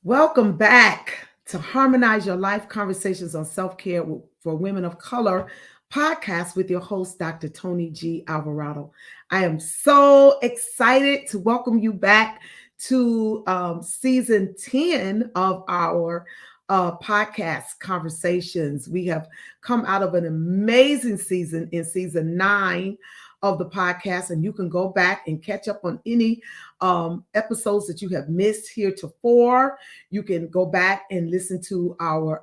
Welcome back to Harmonize Your Life Conversations on Self-Care for Women of Color podcast with your host, Dr.Toni G. Alvarado. I am so excited to welcome you back to season 10 of our podcast conversations. We have come out of an amazing season in season 9 of the podcast, and you can go back and catch up on any episodes that you have missed heretofore. You can go back and listen to our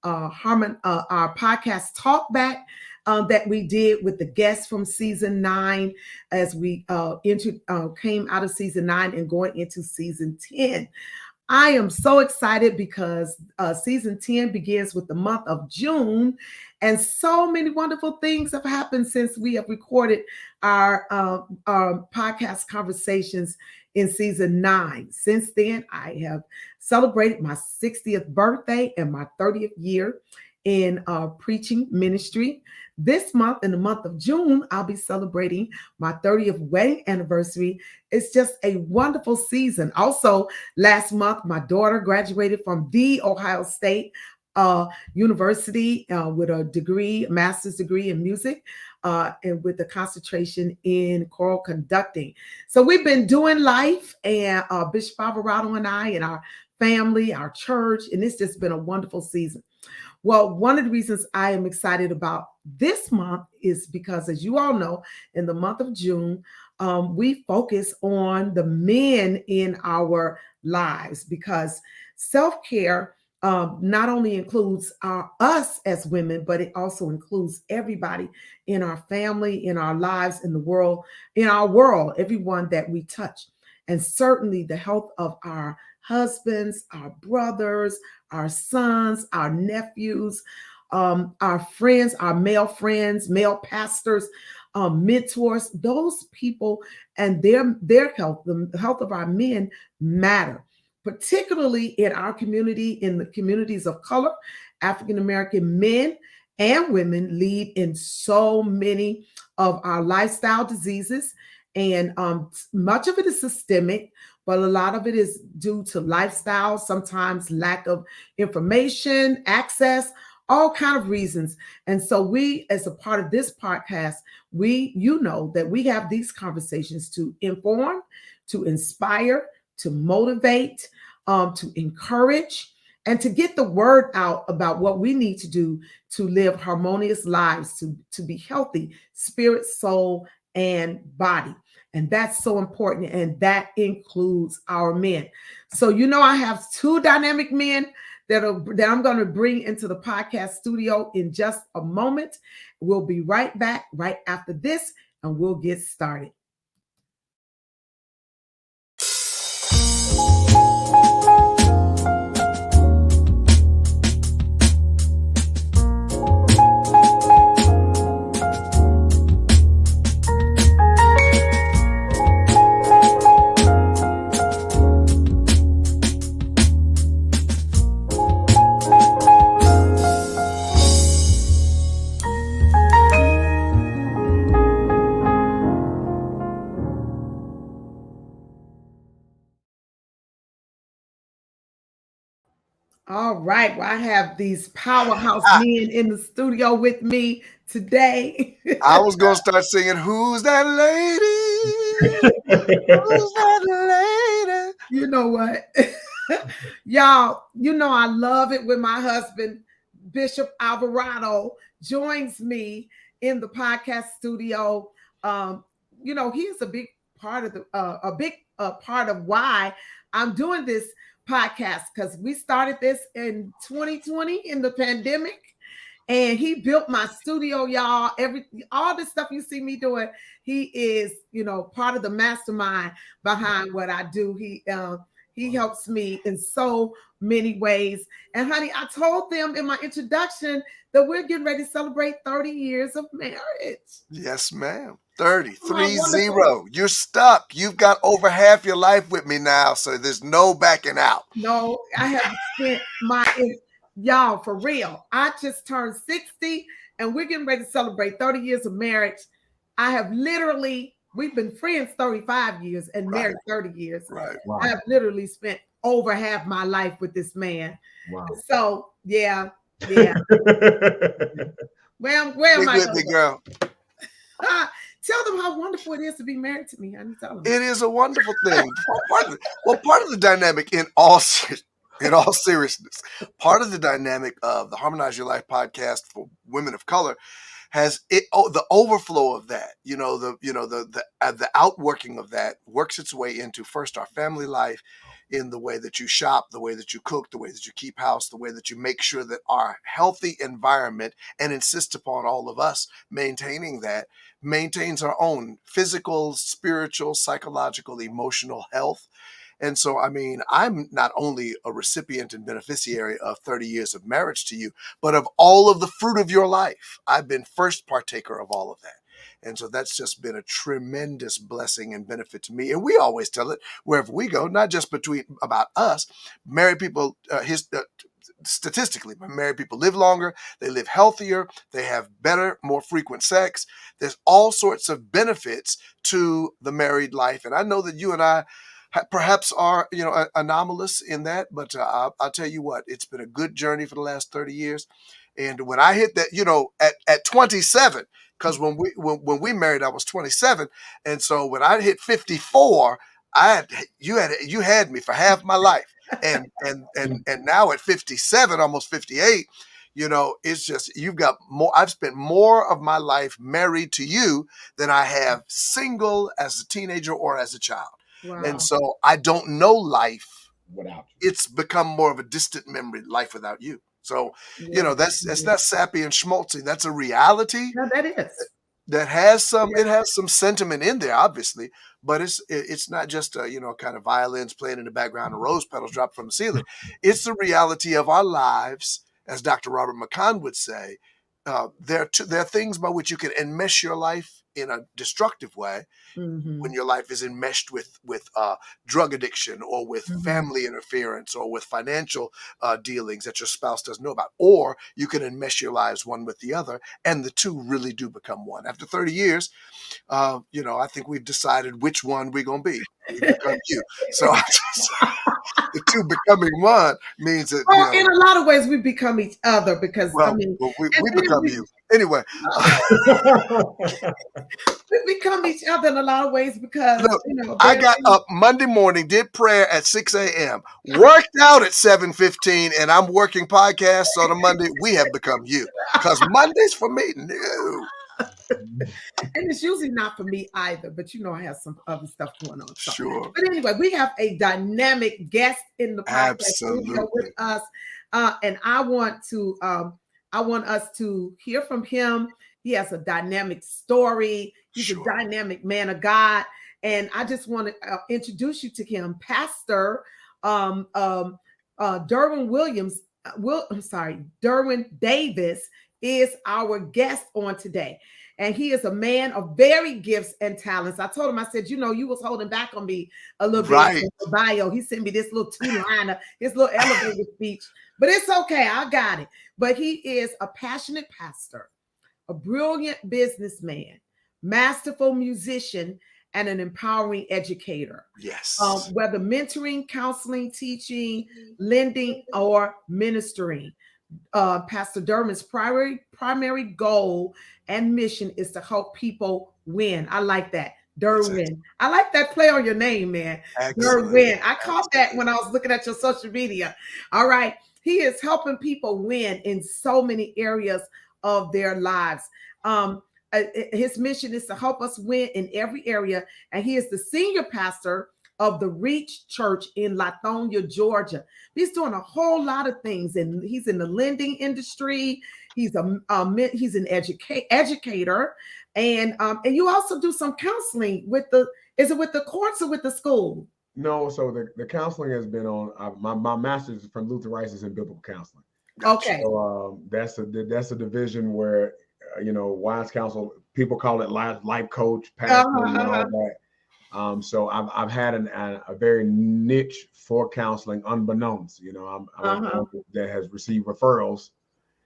our podcast talk that we did with the guests from season 9 as we came out of season 9 and going into season 10. I am so excited because season 10 begins with the month of June, and so many wonderful things have happened since we have recorded our podcast conversations in season 9. Since then, I have celebrated my 60th birthday and my 30th year in preaching ministry. This month, in the month of June, I'll be celebrating my 30th wedding anniversary. It's just a wonderful season. Also, last month, my daughter graduated from the Ohio State University with a degree, master's degree in music, and with a concentration in choral conducting. So we've been doing life, and Bishop Alvarado and I and our family, our church, and it's just been a wonderful season. Well, one of the reasons I am excited about this month is because, as you all know, in the month of June, we focus on the men in our lives, because self-care not only includes us as women, but it also includes everybody in our family, in our lives, in our world, everyone that we touch. And certainly the health of our husbands, our brothers, our sons, our nephews, our friends, our male pastors, mentors, those people and their health, the health of our men matter, particularly in our community, in the communities of color. African American men and women lead in so many of our lifestyle diseases, and much of it is systemic, but a lot of it is due to lifestyle, sometimes lack of information, access, all kind of reasons. And so we, as a part of this podcast, you know that we have these conversations to inform, to inspire, to motivate, to encourage, and to get the word out about what we need to do to live harmonious lives, to be healthy, spirit, soul, and body. And that's so important. And that includes our men. So, I have two dynamic men that I'm going to bring into the podcast studio in just a moment. We'll be right back right after this, and we'll get started. All right. Well, I have these powerhouse men in the studio with me today. I was going to start singing, "Who's that lady? Who's that lady?" You know what? Y'all, I love it when my husband, Bishop Alvarado, joins me in the podcast studio. He is a big part of part of why I'm doing this podcast, because we started this in 2020 in the pandemic, and he built my studio, y'all. All the stuff you see me doing, he is, part of the mastermind behind what I do. He helps me in so many ways. And honey, I told them in my introduction that we're getting ready to celebrate 30 years of marriage. Yes, ma'am. 30. You're stuck. You've got over half your life with me now, so there's no backing out. No, I have spent y'all, for real. I just turned 60, and we're getting ready to celebrate 30 years of marriage. We've been friends 35 years and married 30 years. Right. Wow. I have literally spent over half my life with this man. Wow. So yeah. Where am Stick I with going me, to girl. go? Tell them how wonderful it is to be married to me, honey. Tell them. It is a wonderful thing. Part of the dynamic in all seriousness, part of the dynamic of the Harmonize Your Life podcast for women of color has the overflow of that, the outworking of that works its way into first our family life, in the way that you shop, the way that you cook, the way that you keep house, the way that you make sure that our healthy environment, and insist upon all of us maintaining that, maintains our own physical, spiritual, psychological, emotional health. And so, I mean, I'm not only a recipient and beneficiary of 30 years of marriage to you, but of all of the fruit of your life. I've been first partaker of all of that. And so that's just been a tremendous blessing and benefit to me. And we always tell it wherever we go, not just about us. Married people, statistically, married people live longer, they live healthier, they have better, more frequent sex. There's all sorts of benefits to the married life. And I know that you and I perhaps are, anomalous in that, but I'll tell you what, it's been a good journey for the last 30 years. And when I hit that, at 27, because when we married, I was 27, and so when I hit 54, you had me for half my life, and now at 57, almost 58, it's just you've got more. I've spent more of my life married to you than I have single as a teenager or as a child. Wow. And so I don't know life without you. It's become more of a distant memory, life without you. So, that's not sappy and schmaltzy. That's a reality. No, that is. That has some sentiment in there, obviously, but it's not just kind of violins playing in the background and rose petals dropped from the ceiling. It's the reality of our lives, as Dr. Robert McCann would say. There are things by which you can enmesh your life in a destructive way, when your life is enmeshed with drug addiction, or with family interference, or with financial dealings that your spouse doesn't know about. Or you can enmesh your lives one with the other, and the two really do become one. After 30 years, I think we've decided which one we're going to be. We become you. So the two becoming one means that, in a lot of ways, we become each other because, we become you. Anyway. We become each other in a lot of ways because, look, I got up Monday morning, did prayer at 6 a.m., worked out at 7:15, and I'm working podcasts on a Monday. We have become you. Because Mondays for me, no. And it's usually not for me either, but I have some other stuff going on. So. Sure. But anyway, we have a dynamic guest in the podcast studio with us, and I want us to hear from him. He has a dynamic story. He's a dynamic man of God, and I just want to introduce you to him, Pastor Derwin Williams. Derwin Davis is our guest on today. And he is a man of varied gifts and talents. I told him, I said, you was holding back on me a little bit in the bio. He sent me this little 2-liner, his little elevator speech, but it's okay. I got it. But he is a passionate pastor, a brilliant businessman, masterful musician, and an empowering educator. Yes. Whether mentoring, counseling, teaching, lending, or ministering. Pastor Derwin's primary goal and mission is to help people win. I like that. Derwin. I like that play on your name, man. Derwin. I caught that when I was looking at your social media. All right. He is helping people win in so many areas of their lives. His mission is to help us win in every area. And he is the senior pastor of the Reach Church in Lithonia, Georgia. He's doing a whole lot of things, and he's in the lending industry. He's an educator, and you also do some counseling with is it with the courts or with the school? No, so the counseling has been on my master's from Luther Rice's in biblical counseling. Okay, so that's a division where wise counsel, people call it life coach, pastor, and all that. So I've had a very niche for counseling, unbeknownst. I'm that has received referrals.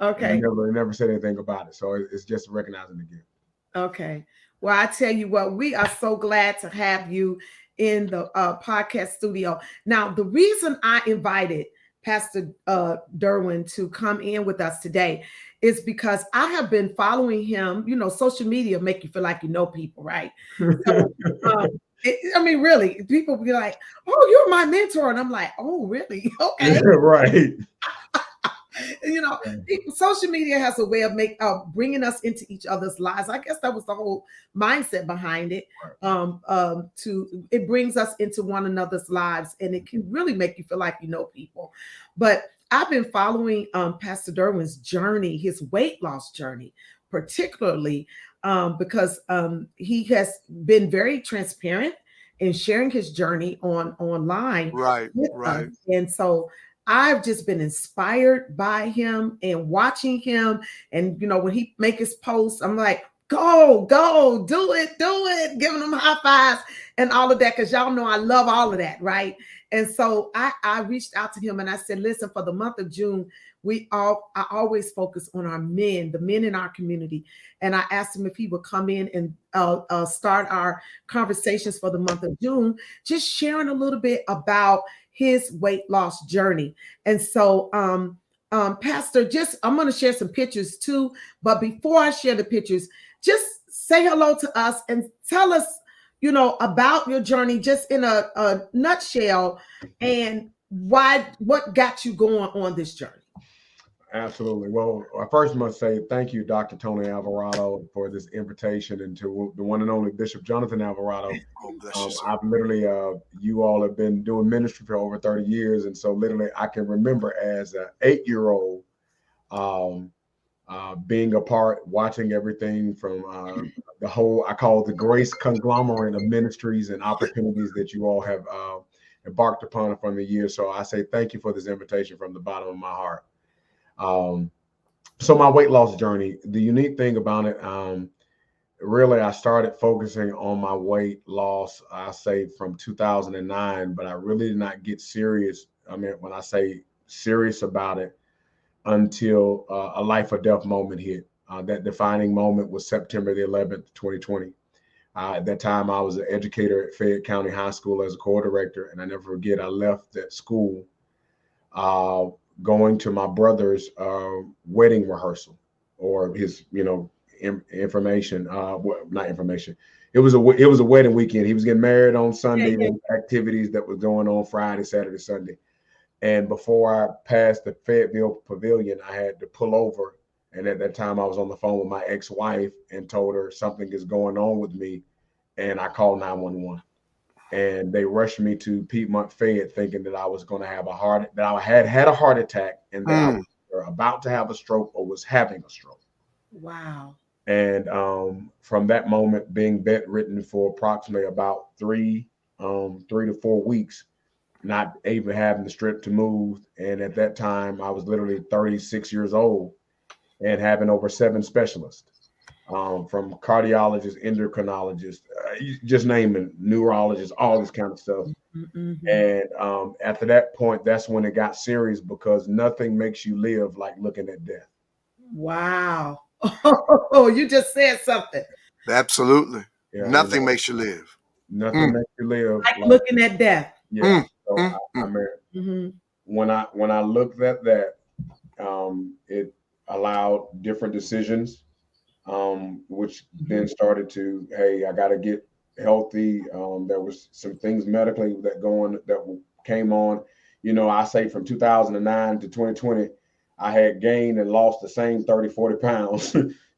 Okay. And never said anything about it. So it's just recognizing the gift. Okay. Well, I tell you what, we are so glad to have you. in the podcast studio. Now, the reason I invited Pastor Derwin to come in with us today is because I have been following him. You know, social media make you feel like you know people, right? So, I mean, really, people be like, "Oh, you're my mentor," and I'm like, "Oh, really? Okay." Right. You know, social media has a way of bringing us into each other's lives. I guess that was the whole mindset behind it. It brings us into one another's lives, and it can really make you feel like you know people. But I've been following Pastor Derwin's journey, his weight loss journey, particularly because he has been very transparent in sharing his journey online with us. And so I've just been inspired by him and watching him. And, you know, when he make his posts, I'm like, go, do it, giving them high fives and all of that. Cause y'all know I love all of that. Right. And so I reached out to him and I said, listen, for the month of June, I always focus on our men, the men in our community. And I asked him if he would come in and start our conversations for the month of June, just sharing a little bit about his weight loss journey. And so, Pastor, I'm going to share some pictures too. But before I share the pictures, just say hello to us and tell us, you know, about your journey, just in a nutshell, and what got you going on this journey. Absolutely. Well, I first must say thank you, Dr.Toni Alvarado, for this invitation, and to the one and only Bishop Jonathan Alvarado. I've literally, you all have been doing ministry for over 30 years. And so literally I can remember as an 8-year-old being a part, watching everything from the whole, I call it the grace conglomerate of ministries and opportunities that you all have embarked upon from the years. So I say thank you for this invitation from the bottom of my heart. So my weight loss journey, the unique thing about it, really, I started focusing on my weight loss, I say from 2009, but I really did not get serious. I mean, when I say serious about it, until a life or death moment hit. That defining moment was September the 11th, 2020. At that time, I was an educator at Fayette County High School as a co-director. And I never forget, I left that school going to my brother's wedding rehearsal, or his, you know, information. Not information. It was a wedding weekend. He was getting married on Sunday. Yeah. Activities that was going on Friday, Saturday, Sunday. And before I passed the Fayetteville Pavilion, I had to pull over. And at that time, I was on the phone with my ex-wife and told her something is going on with me. And I called 911. And they rushed me to Piedmont Fayette, thinking that I was going to have that I had a heart attack, and that I was about to have a stroke or was having a stroke. Wow. And from that moment, being bedridden for approximately about 3 to 4 weeks, not even having the strength to move. And at that time, I was literally 36 years old and having over 7 specialists. From cardiologists, endocrinologists, just naming, neurologists, all this kind of stuff. Mm-hmm. And after that point, that's when it got serious, because nothing makes you live like looking at death. Wow. Oh, you just said something. Absolutely. Yeah, nothing makes you live. Nothing makes you live like looking at death. Yeah. So I mean, when I looked at that, it allowed different decisions. Which then started to, hey, I got to get healthy. There was some things medically that came on. You know, I say from 2009 to 2020, I had gained and lost the same 30, 40 pounds,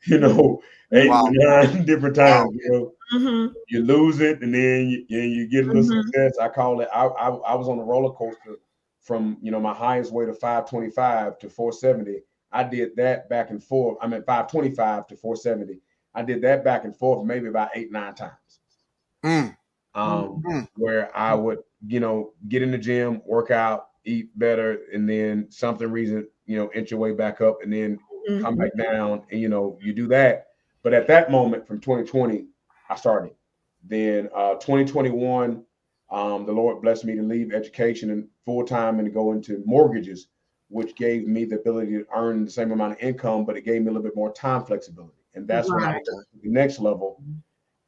you know, 8 to 9 different times. You know, you lose it and then you get a little success. I call it, I was on a roller coaster from, you know, my highest weight of 525 to 470. I did that back and forth. I mean, 525 to 470. I did that back and forth maybe about 8, 9 times. Where I would, you know, get in the gym, work out, eat better, and then you know, inch your way back up and then come back down. And, you know, you do that. But at that moment from 2020, I started. Then 2021, the Lord blessed me to leave education and full time and to go into mortgages, which gave me the ability to earn the same amount of income, but it gave me a little bit more time flexibility. And that's when I went to the next level.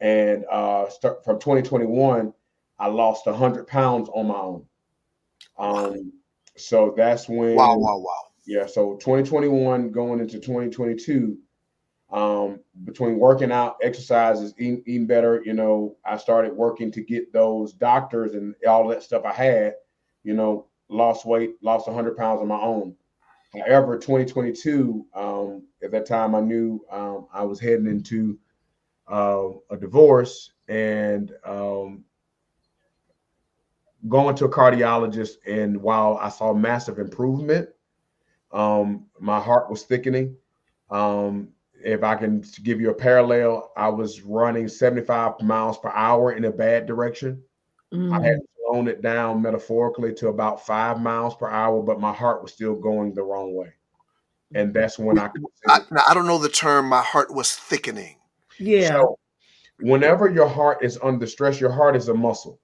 And start from 2021, I lost 100 pounds on my own. So that's when, Wow. yeah. So 2021 going into 2022, between working out, exercises, eating better, you know, I started working to get those doctors and all that stuff I had, you know, lost weight, lost 100 pounds on my own. However, 2022, at that time, I knew I was heading into a divorce and going to a cardiologist. And while I saw massive improvement, my heart was thickening. If I can give you a parallel, I was running 75 miles per hour in a bad direction. I had slowed it down metaphorically to about 5 miles per hour, but my heart was still going the wrong way. And that's when Now, I don't know the term. My heart was thickening. Yeah. So whenever your heart is under stress, your heart is a muscle.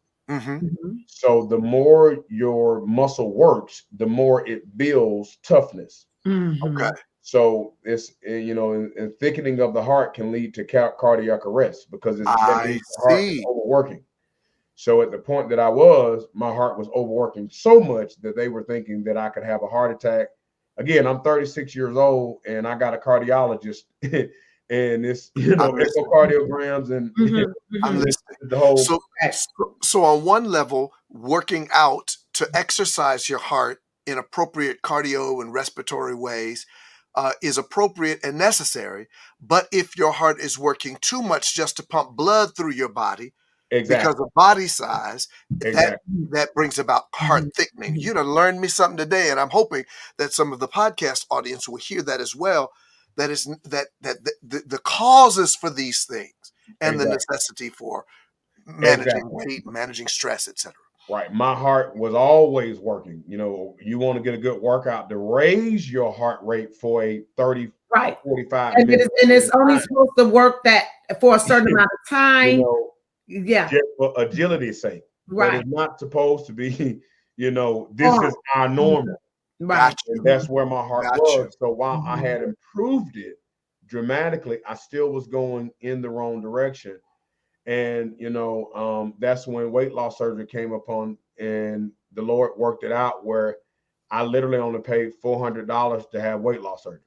So the more your muscle works, the more it builds toughness. Okay. So it's, you know, and thickening of the heart can lead to cardiac arrest because that means the heart is overworking. So at the point that I was, my heart was overworking so much that they were thinking that I could have a heart attack. Again, I'm 36 years old and I got a cardiologist and it's, you know, echocardiograms and I'm listening. the whole. So on one level, working out to exercise your heart in appropriate cardio and respiratory ways is appropriate and necessary. But if your heart is working too much just to pump blood through your body, because of body size, that brings about heart thickening. You done learned me something today, and I'm hoping that some of the podcast audience will hear that as well. That is that the causes for these things and the necessity for managing weight, managing stress, etc. Right. My heart was always working. You know, you want to get a good workout to raise your heart rate for a 30, 45 minutes. And it's only supposed to work that for a certain amount of time. You know, yeah. Just for agility's sake. Right. But it's not supposed to be, you know, this is our normal. Right. And that's where my heart was. So while I had improved it dramatically, I still was going in the wrong direction. And, you know, that's when weight loss surgery came upon and the Lord worked it out where I literally only paid $400 to have weight loss surgery.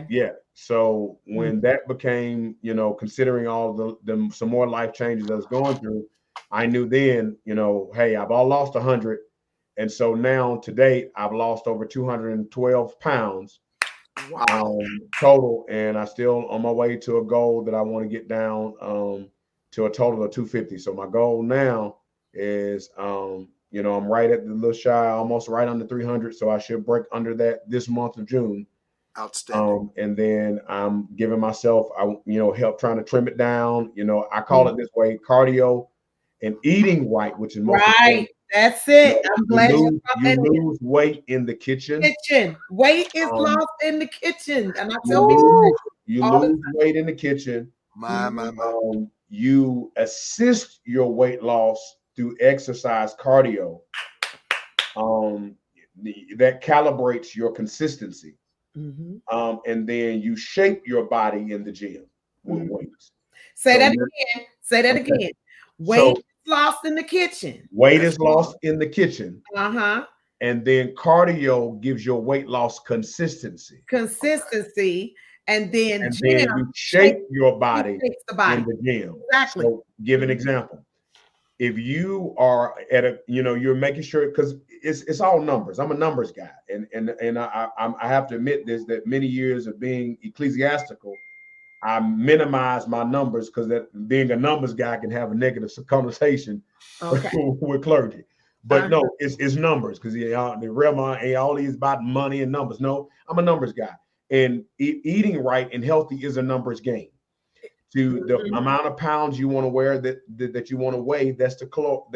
Yeah. So when that became, you know, considering all the some more life changes I was going through, I knew then, you know, hey, I've all lost 100. And so now to date, I've lost over 212 pounds total. And I still on my way to a goal that I want to get down to a total of 250. So my goal now is, you know, I'm right at the little shy, almost right under 300. So I should break under that this month of June. Outstanding. And then I'm giving myself, you know, help trying to trim it down. You know, I call it this way: cardio and eating right, which is most important. That's it. You know, I'm glad you lose weight in the kitchen. Weight is lost in the kitchen, and I tell people you lose weight in the kitchen. You assist your weight loss through exercise, cardio. That calibrates your consistency. And then you shape your body in the gym with weights. Say that again. Weight is lost in the kitchen. Weight is lost in the kitchen. And then cardio gives your weight loss consistency. And then you shape your body in the gym. Exactly. So give an example. If you are at a, you know, you're making sure, because it's all numbers. I'm a numbers guy, and I have to admit this, that many years of being ecclesiastical, I minimize my numbers because that being a numbers guy can have a negative connotation with clergy. But no, it's numbers because the realm ain't all these about money and numbers. No, I'm a numbers guy, and eating right and healthy is a numbers game. To the amount of pounds you want to wear that you want to weigh, that's the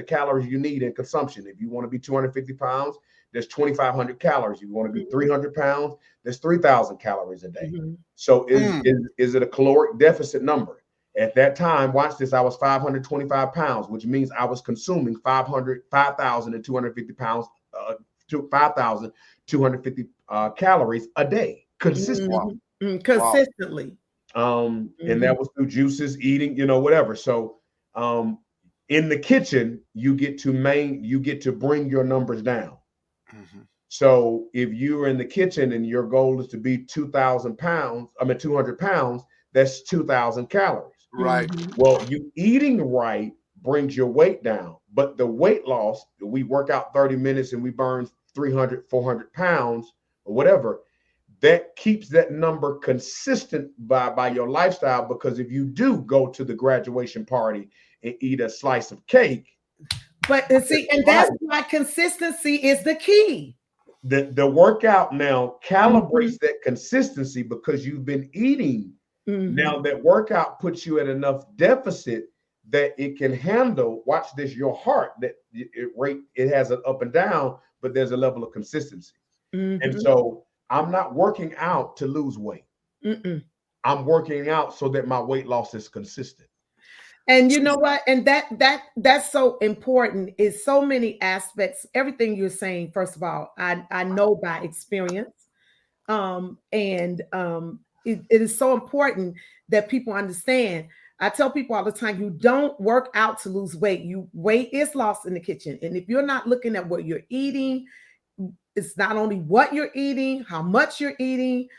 calories you need in consumption. If you want to be 250 pounds, there's 2,500 calories. If you want to be 300 pounds, there's 3,000 calories a day. So is it a caloric deficit number? At that time, watch this, I was 525 pounds, which means I was consuming 5,250 pounds, 5,250 calories a day consistently. Consistently. And that was through juices, eating, you know, whatever. So In the kitchen, you get to bring your numbers down. Mm-hmm. So if you're in the kitchen and your goal is to be 200 pounds, that's 2,000 calories. Right. Well, you eating right brings your weight down, but the weight loss, we work out 30 minutes and we burn 300, 400 pounds or whatever, that keeps that number consistent by your lifestyle. Because if you do go to the graduation party and eat a slice of cake, but see, and that's why consistency is the key. The workout now calibrates that consistency because you've been eating. Now that workout puts you at enough deficit that it can handle, watch this, your heart, that it has an up and down, but there's a level of consistency. And so I'm not working out to lose weight. I'm working out so that my weight loss is consistent. And you know what? And that's so important. Is so many aspects. Everything you're saying, first of all, I know by experience, it is so important that people understand. I tell people all the time, you don't work out to lose weight. Weight is lost in the kitchen, and if you're not looking at what you're eating, it's not only what you're eating, how much you're eating,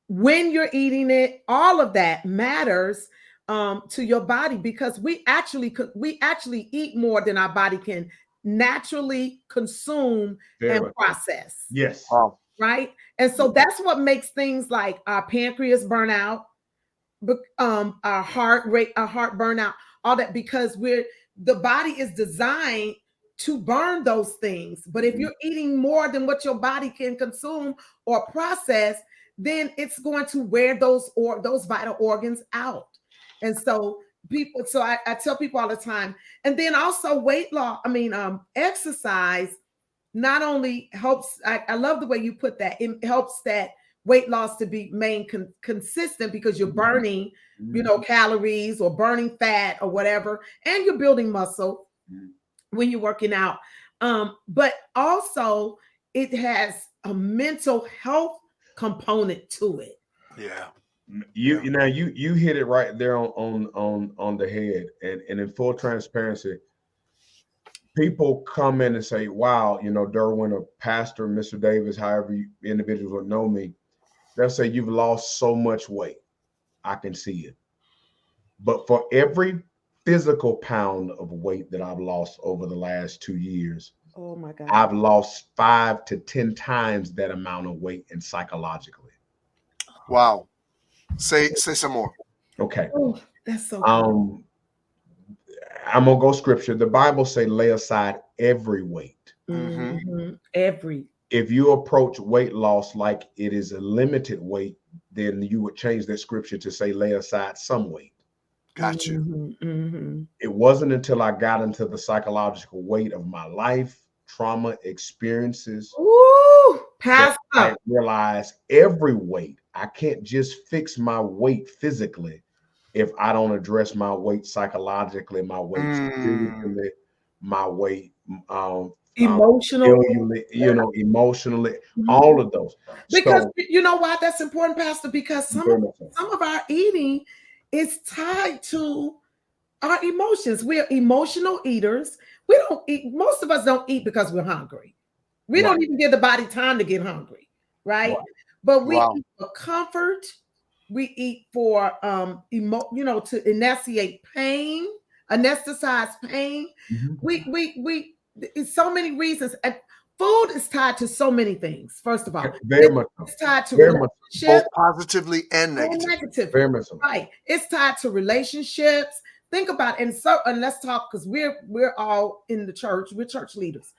when you're eating it, all of that matters to your body, because we actually eat more than our body can naturally consume and process. Yes. Right. And so that's what makes things like our pancreas burn out, our heart rate, our heart burn out, all that, because the body is designed to burn those things. But if you're eating more than what your body can consume or process, then it's going to wear those vital organs out. And so I tell people all the time. And then also weight loss, exercise not only helps, I love the way you put that, it helps that weight loss to be consistent, because you're burning, calories or burning fat or whatever, and you're building muscle when you're working out. But also it has a mental health component to it. Yeah. You hit it right there on the head. And in full transparency, people come in and say, wow, Derwin or Pastor, Mr. Davis, however individuals would know me, they'll say, you've lost so much weight. I can see it. But for every physical pound of weight that I've lost over the last 2 years, oh my God, I've lost 5 to 10 times that amount of weight, and psychologically. Wow. Say some more. Okay. Oh, that's so cool. I'm gonna go scripture. The Bible say, lay aside every weight. Every. If you approach weight loss like it is a limited weight, then you would change that scripture to say, lay aside some weight. Got you. It wasn't until I got into the psychological weight of my life, trauma experiences, Pastor, I realized every weight. I can't just fix my weight physically if I don't address my weight psychologically, my weight spiritually, my weight emotionally, emotionally, all of those. Because you know why that's important, Pastor? Because some of our eating is tied to our emotions. We're emotional eaters. We don't eat. Most of us don't eat because we're hungry. We don't even give the body time to get hungry, right? But we eat for comfort. We eat for to anesthetize pain. We it's so many reasons. And food is tied to so many things. First of all, it's tied to relationships, both positively and negatively. Very much so. Right. It's tied to relationships. Think about it. And let's talk, because we're all in the church. We're church leaders.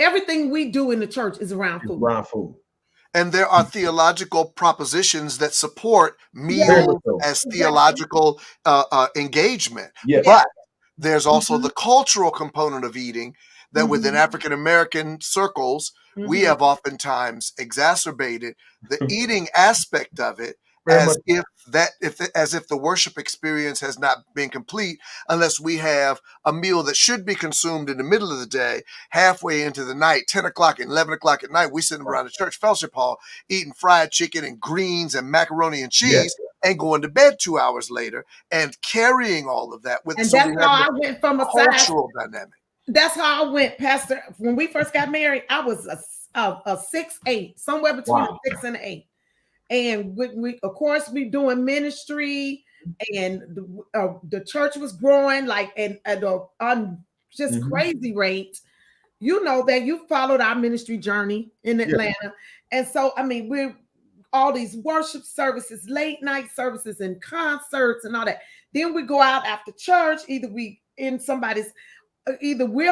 Everything we do in the church is around food. And there are theological propositions that support meal as theological engagement. But there's also the cultural component of eating that within African-American circles, we have oftentimes exacerbated the eating aspect of it as if the worship experience has not been complete unless we have a meal that should be consumed in the middle of the day, halfway into the night, 10 o'clock and 11 o'clock at night, we sitting around the church fellowship hall eating fried chicken and greens and macaroni and cheese and going to bed 2 hours later and carrying all of that with. And So that's we have how I went from a cultural dynamic. That's how I went, Pastor. When we first got married, I was a 6'8", somewhere between a 6 and an 8. And we of course, we doing ministry, and the church was growing like at a just crazy rate. You know that you followed our ministry journey in Atlanta, and so I mean we're all these worship services, late night services, and concerts and all that. Then we go out after church. Either we're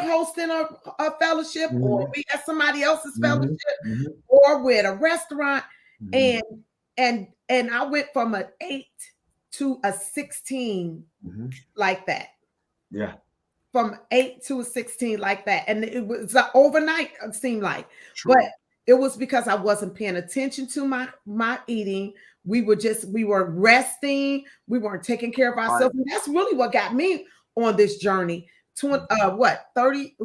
hosting a fellowship, or we at somebody else's fellowship, or we're at a restaurant, and I went from an 8 to a 16 like that. Yeah. From 8 to a 16 like that. And it was overnight, it seemed like. True. But it was because I wasn't paying attention to my eating. We were resting. We weren't taking care of ourselves. And that's really what got me on this journey. 24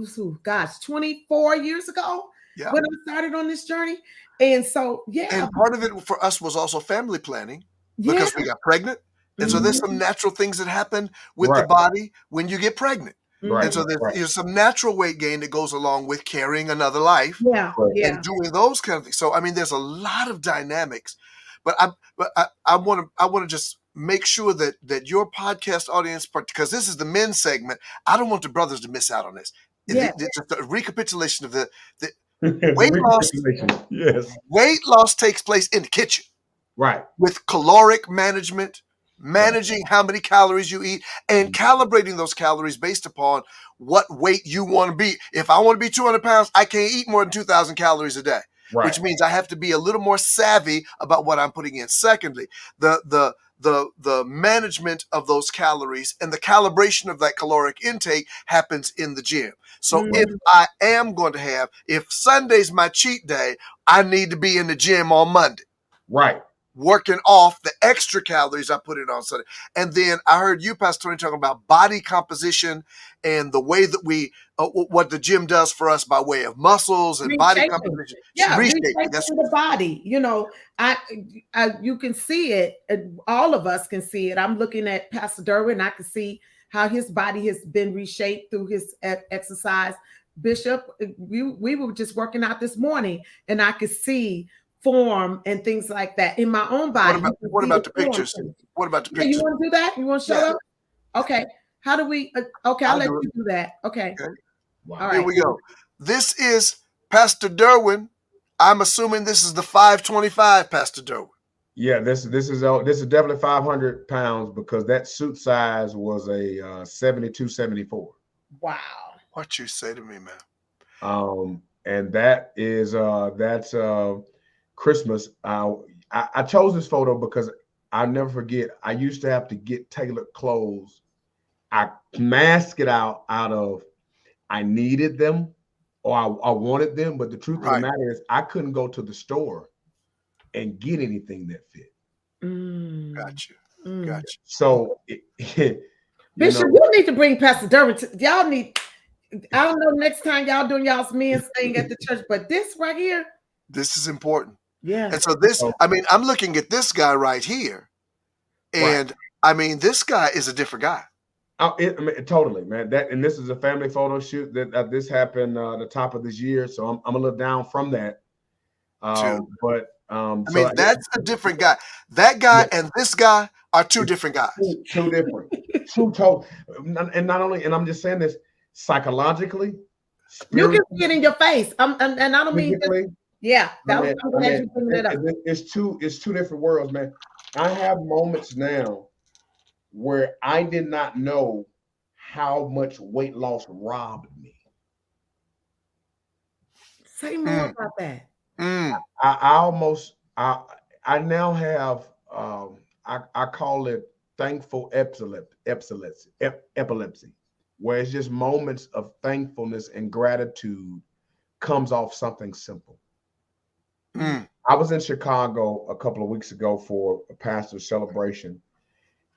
years ago when I started on this journey. And so, And part of it for us was also family planning because we got pregnant. And so there's some natural things that happen with the body when you get pregnant. And so there's some natural weight gain that goes along with carrying another life and doing those kind of things. So, I mean, there's a lot of dynamics, but I want to just make sure that your podcast audience, because this is the men's segment, I don't want the brothers to miss out on this. Just a recapitulation of the weight loss. Weight loss takes place in the kitchen. Right. With caloric management, managing how many calories you eat, and calibrating those calories based upon what weight you want to be. If I want to be 200 pounds, I can't eat more than 2,000 calories a day, which means I have to be a little more savvy about what I'm putting in. Secondly, the management of those calories and the calibration of that caloric intake happens in the gym. So if Sunday's my cheat day, I need to be in the gym on Monday. Right. Working off the extra calories I put in on Sunday. And then I heard you, Pastor Toni, talking about body composition and the way that we, what the gym does for us by way of muscles and body composition. Reshaping the body. You know, you can see it. All of us can see it. I'm looking at Pastor Derwin. I can see how his body has been reshaped through his exercise. Bishop, we were just working out this morning, and I could see form and things like that in my own body. What about the pictures? What about the pictures? You want to do that? You want to show up? Okay. How do we? Okay, I'll let you do that. Okay. Wow. All right. Here we go. This is Pastor Derwin. I'm assuming this is the 525 Pastor Derwin. Yeah, this is definitely 500 pounds because that suit size was a 72, 74. Wow. What you say to me, man? And that's Christmas. I chose this photo because I'll never forget. I used to have to get tailored clothes. I mask it out of I needed them or I wanted them, but the truth of the matter is I couldn't go to the store and get anything that fit. Gotcha. So, Bishop, you need to bring Pastor Derwin. Y'all need. I don't know next time y'all doing y'all's men's thing at the church, but this right here. This is important. Yeah. And so this, I mean, I'm looking at this guy right here, and I mean, this guy is a different guy. Totally, man. This is a family photo shoot that this happened the top of this year, so I'm a little down from that. I mean, that's a different guy. That guy and this guy are two different guys. Two different, two total. And not only, and I'm just saying this psychologically. You can see it in your face. And I don't mean. Yeah, it's two different worlds, man. I have moments now where I did not know how much weight loss robbed me. Say more about that. I now have I call it thankful epilepsy, where it's just moments of thankfulness and gratitude comes off something simple. Mm. I was in Chicago a couple of weeks ago for a pastor's celebration.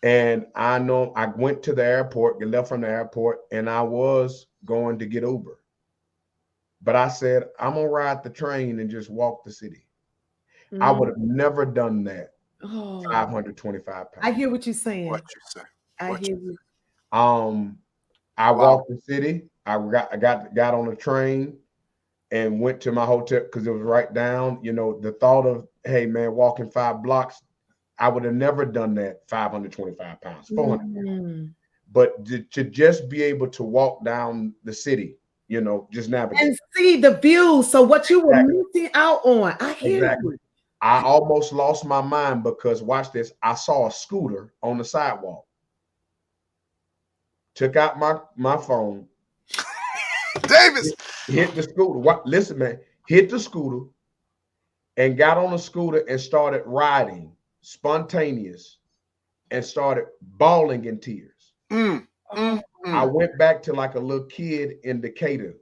And I know I went to the airport, left from the airport, and I was going to get Uber. But I said, I'm going to ride the train and just walk the city. I would have never done that. Oh, 525 I pounds. hear what you're saying. What you say? I What hear you you. I Wow. walked the city. I got on the train and went to my hotel because it was right down. You know, the thought of, hey man, walking 5 blocks, I would have never done that 525 pounds, 400 pounds. Mm. But to just be able to walk down the city, you know, just navigate. And see the view. So what you were Exactly. missing out on. I hear Exactly. you. I almost lost my mind because watch this. I saw a scooter on the sidewalk. Took out my phone. Davis. Hit the scooter. What? Listen, man. Hit the scooter and got on the scooter and started riding, spontaneous, and started bawling in tears. Mm. Oh, I Mm. went back to like a little kid in Decatur.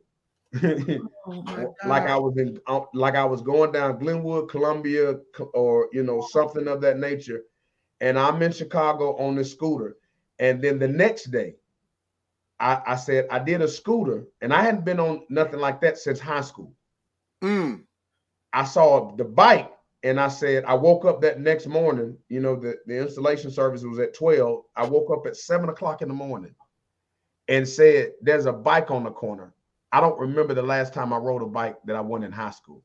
oh my Like God. I was going down Glenwood, Columbia, or you know, something of that nature. And I'm in Chicago on this scooter. And then the next day, I said I did a scooter, and I hadn't been on nothing like that since high school. Mm. I saw the bike, and I said I woke up that next morning. You know, the installation service was at 12. I woke up at 7 o'clock in the morning and said, "There's a bike on the corner." I don't remember the last time I rode a bike that I went in high school.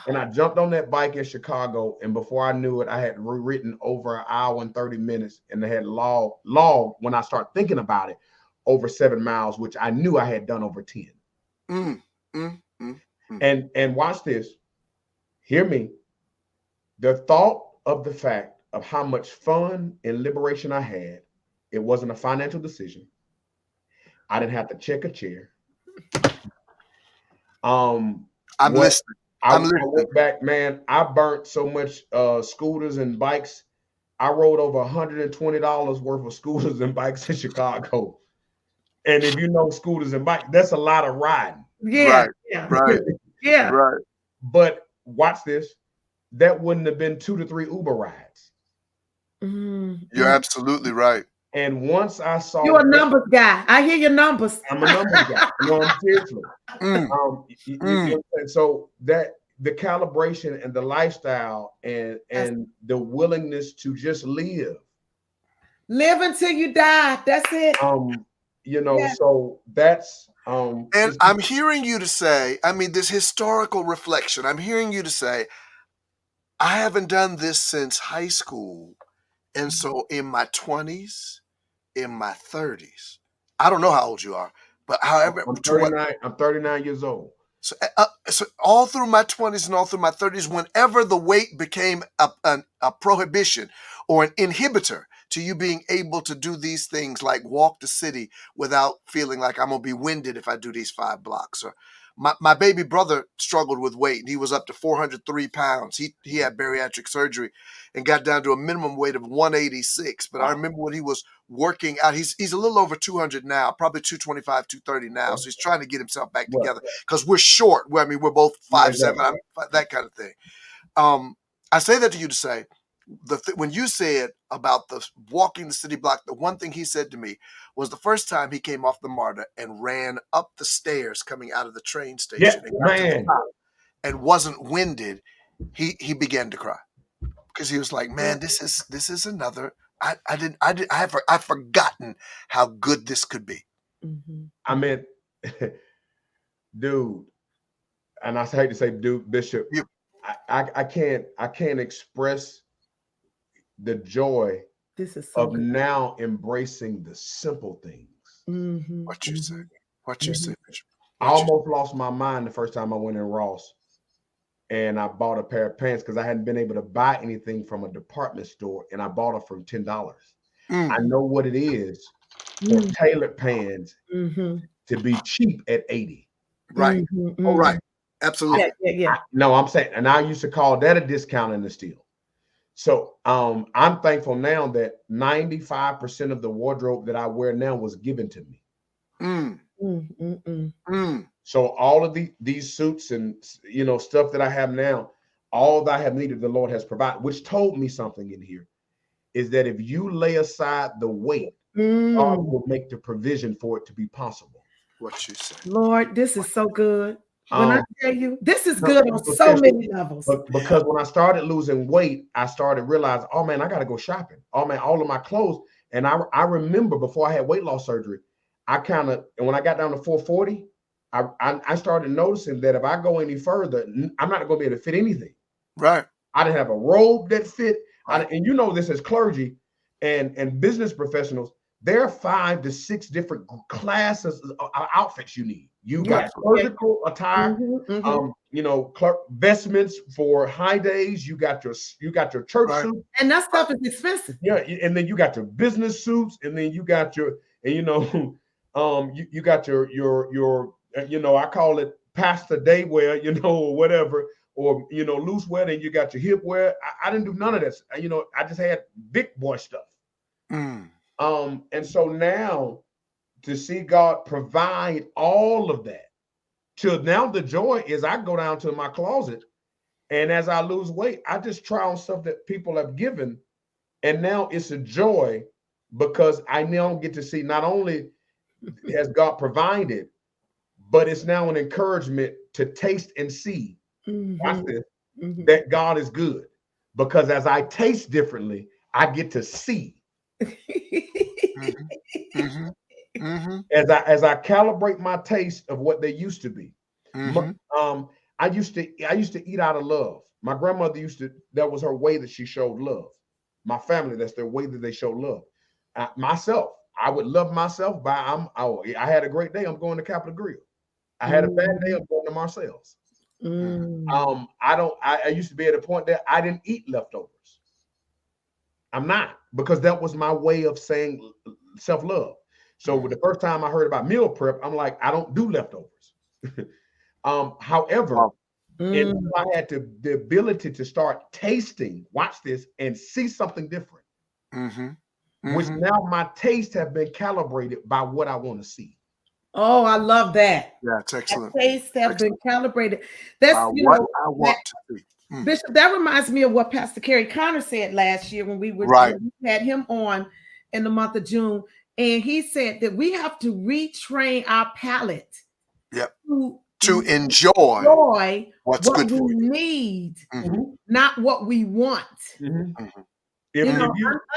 And I jumped on that bike in Chicago, and before I knew it, I had ridden over an hour and 30 minutes, and I had logged when I start thinking about it, over 7 miles, which I knew I had done over 10. Mm. Mm. Mm. And watch this. Hear me. The thought of the fact of how much fun and liberation I had, it wasn't a financial decision. I didn't have to check a chair. I'm What listening. I I'm listening. went back, man. I burnt so much scooters and bikes. I rode over $120 worth of scooters and bikes in Chicago. And if you know scooters and bikes, that's a lot of riding. Yeah, Right. yeah, Right. yeah. Right. But watch this. That wouldn't have been 2 to 3 Uber rides. You're absolutely right. And once I saw You're a that, numbers guy. I hear your numbers. I'm a numbers guy. No, I'm seriously. Mm. So that the calibration and the lifestyle and the willingness to just live. Live until you die. That's it. You know, Yeah. so that's And I'm hearing you to say, I mean, this historical reflection, I'm hearing you to say, I haven't done this since high school. And so in my 20s, in my 30s, I don't know how old you are, but however, I'm to what 39. I'm 39 years old. So all through my 20s and all through my 30s, whenever the weight became a prohibition or an inhibitor to you being able to do these things like walk the city without feeling like I'm going to be winded if I do these 5 blocks. Or my baby brother struggled with weight, and he was up to 403 pounds. He had bariatric surgery and got down to a minimum weight of 186. But I remember when he was working out, he's a little over 200 now, probably 225, 230 now. So he's trying to get himself back together because we're short. I mean, we're both 5'7", that kind of thing. I say that to you to say, when you said about the walking the city block, the one thing he said to me was the first time he came off the MARTA and ran up the stairs coming out of the train station and got to the top and wasn't winded, he began to cry because he was like, man, this is another. I've forgotten how good this could be. I mean, dude, and I hate to say dude, Bishop, I can't express the joy of now embracing the simple things. What you say? What you say, Bishop? I almost lost my mind the first time I went in Ross and I bought a pair of pants because I hadn't been able to buy anything from a department store, and I bought it for $10. I know what it is for tailored pants to be cheap at 80. Right. Oh, right. Absolutely. Yeah. No, I'm saying, and I used to call that a discount in the steal. So I'm thankful now that 95% of the wardrobe that I wear now was given to me. So all of these suits and stuff that I have now, all that I have needed, the Lord has provided, which told me something in here, is that if you lay aside the weight, God will make the provision for it to be possible. What you say. Lord, this is so good. When I tell you, this is good on so because, many levels. Because when I started losing weight, I started realizing, oh man, I got to go shopping. Oh man, all of my clothes. And I remember before I had weight loss surgery, and when I got down to 440, I started noticing that if I go any further, I'm not going to be able to fit anything. Right. I didn't have a robe that fit. Right. And you know this as clergy and business professionals, there are 5 to 6 different classes of outfits you need. You got surgical attire, clerk vestments for high days. You got your church suit, and that stuff is expensive. Yeah, and then you got your business suits, and then you got your, and you got your I call it Pastor Day wear, or whatever, or loose wear. Then you got your hip wear. I didn't do none of this. I just had big boy stuff. And so now to see God provide all of that, till now the joy is I go down to my closet, and as I lose weight, I just try on stuff that people have given, and now it's a joy because I now get to see not only has God provided, but it's now an encouragement to taste and see, watch this, that God is good, because as I taste differently, I get to see. As I calibrate my taste of what they used to be. I used to eat out of love. My grandmother that was her way that she showed love. My family, that's their way that they show love. Myself, I would love myself by I had a great day, I'm going to Capitol Grill. I had a bad day, I'm going to Marcel's. I used to be at a point that I didn't eat leftovers. I'm not, because that was my way of saying self-love. So the first time I heard about meal prep, I'm like, I don't do leftovers. However, until I had the ability to start tasting, watch this, and see something different, which now my taste have been calibrated by what I want to see. Oh, I love that. Yeah, it's excellent. My tastes have been calibrated. That's what I want to see. Bishop, that reminds me of what Pastor Kerry Connor said last year when we had him on in the month of June. And he said that we have to retrain our palate to enjoy what's what good we for you. need, not what we want. I'm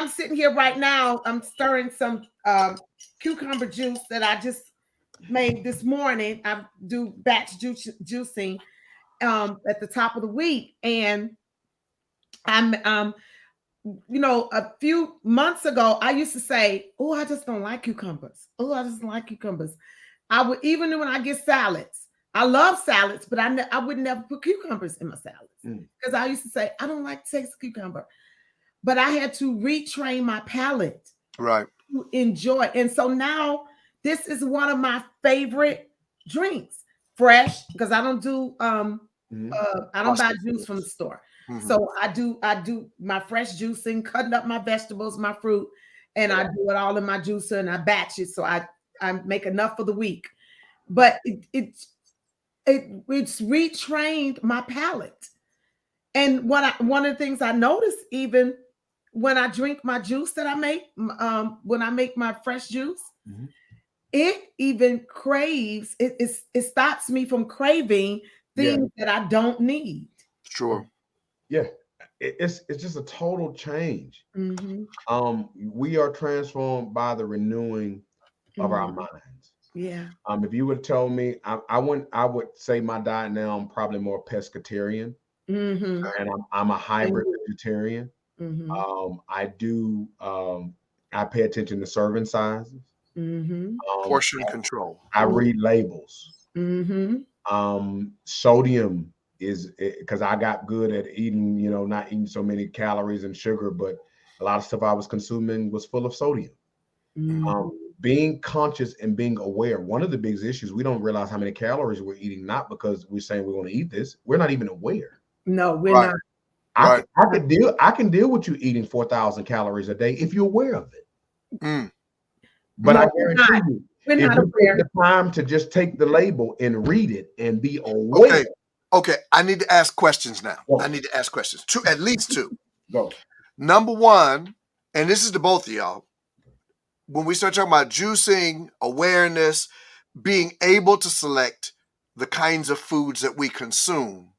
sitting here right now. I'm stirring some cucumber juice that I just made this morning. I do batch juicing at the top of the week, and I'm a few months ago I used to say, oh, I just don't like cucumbers. I just don't like cucumbers. I would, even when I get salads, I love salads, but I would never put cucumbers in my salads because I used to say I don't like the taste of cucumber. But I had to retrain my palate to enjoy. And so now this is one of my favorite drinks, fresh, because I don't do I don't buy juice from the store. So I do my fresh juicing, cutting up my vegetables, my fruit, and I do it all in my juicer and I batch it. So I make enough for the week. But it's retrained my palate. And one of the things I noticed, even when I drink my juice that I make, when I make my fresh juice, it even craves, it stops me from craving things that I don't need. Sure. Yeah. It's just a total change. We are transformed by the renewing of our minds. Yeah. If you would tell me, I would say my diet now, I'm probably more pescatarian. And I'm a hybrid vegetarian. I pay attention to serving sizes. Portion control. I read labels. Sodium is because I got good at eating, not eating so many calories and sugar, but a lot of stuff I was consuming was full of sodium. Being conscious and being aware. One of the biggest issues, we don't realize how many calories we're eating, not because we're saying we want to eat this. We're not even aware. No, we're not. I can deal with you eating 4,000 calories a day if you're aware of it. But I guarantee you, if you take the time to just take the label and read it and be aware. Okay, I need to ask questions now. Go. I need to ask questions. At least two. Go. Number one, and this is to both of y'all. When we start talking about juicing, awareness, being able to select the kinds of foods that we consume,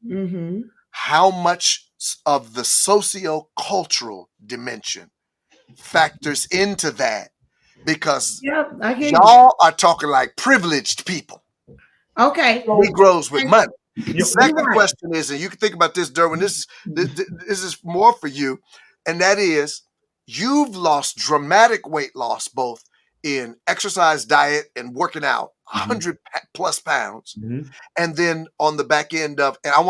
how much of the socio-cultural dimension factors into that? Because y'all are talking like privileged people. Okay. Negroes with money. You're Second right. question is, and you can think about this, Derwin, this is more for you, and that is, you've lost dramatic weight loss both in exercise, diet, and working out, 100 plus pounds, and then on the back end of, and I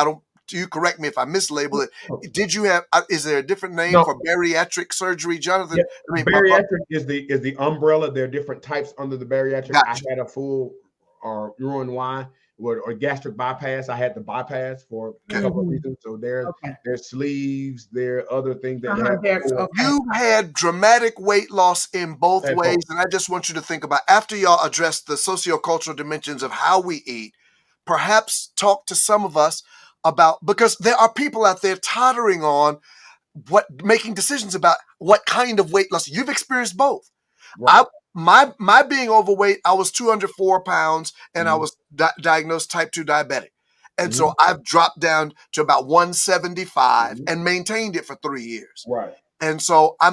don't. You correct me if I mislabel it. Did you have? Is there a different name for bariatric surgery, Jonathan? Yeah. I mean, bariatric is the umbrella. There are different types under the bariatric. Gotcha. I had a full or Roux-en-Y or gastric bypass. I had the bypass for a couple of reasons. So there's sleeves, there are other things that you had dramatic weight loss in both ways. And I just want you to think about, after y'all address the sociocultural dimensions of how we eat, perhaps talk to some of us about, because there are people out there tottering on making decisions about what kind of weight loss. You've experienced both. Right. My being overweight, I was 204 pounds and I was diagnosed type 2 diabetic. And so I've dropped down to about 175 and maintained it for 3 years. Right. And so I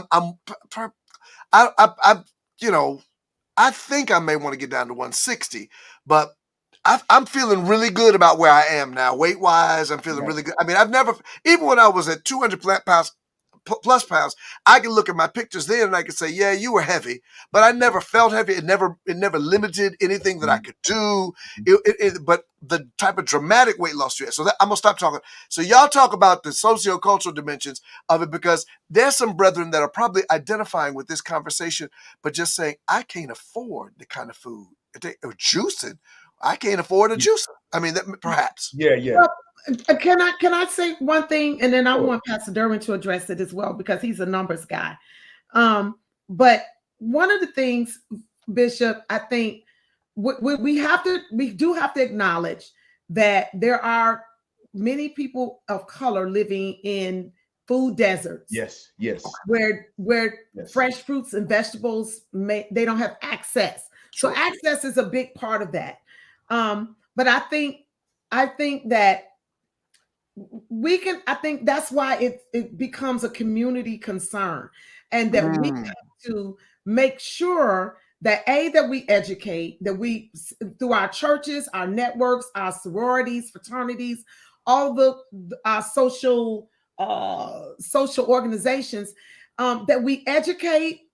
think I may want to get down to 160, but I'm feeling really good about where I am now. Weight wise, I'm feeling really good. I mean, I've never, even when I was at 200 plus pounds, I can look at my pictures then and I can say, yeah, you were heavy, but I never felt heavy. It never limited anything that I could do. But the type of dramatic weight loss you had. So I'm gonna stop talking. So y'all talk about the sociocultural dimensions of it, because there's some brethren that are probably identifying with this conversation, but just saying, I can't afford the kind of food or juicing. I can't afford a juicer. I mean, perhaps. Yeah. Well, can I say one thing, and then I want Pastor Derwin to address it as well, because he's a numbers guy. But one of the things, Bishop, I think we do have to acknowledge that there are many people of color living in food deserts. Yes. Where fresh fruits and vegetables they don't have access. So access is a big part of that. But I think that I think that's why it becomes a community concern, and that we have to make sure that that we educate, that we, through our churches, our networks, our sororities, fraternities, all our social organizations, that we educate